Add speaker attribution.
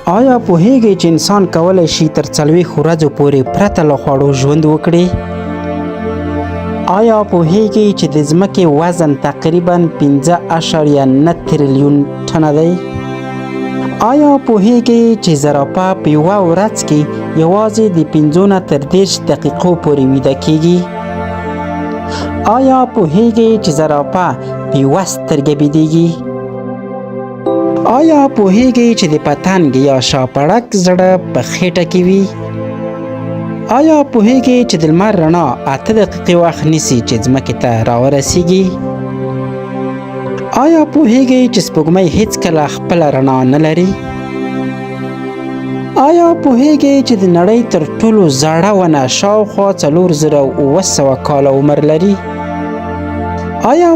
Speaker 1: آیا پوهیږئ چې انسان کولی شي تر 40 ورځو پورې پرته له خوړو ژوند وکړي؟ آیا پوهیږئ چې د ځمکې وزن تقریبا 5.9 تریلیون ټنه دی؟ آیا پوهیږئ چې زرافه په یوه ورځ کې یوازې د 15 نه تر 30 دقیقو پورې ویده کیږي؟ آیا پوهیږئ چې زرافه په یوه سترګه بیدېږي؟ آیا پوهیږئ چې د پتنګ یا شاپړک زړه په خېټه کې وي؟ آیا پوهیږئ چې د لمر رڼا 8 دقیقې وخت نیسي چې ځمکې ته راورسیږي؟ آیا پوهیږئ چې سپوږمۍ هیڅکله خپله رڼا نه لري؟ آیا پوهیږئ چې د نړۍ تر ټولو زړه ونه شاوخوا 4700 کاله عمر لري؟ آیا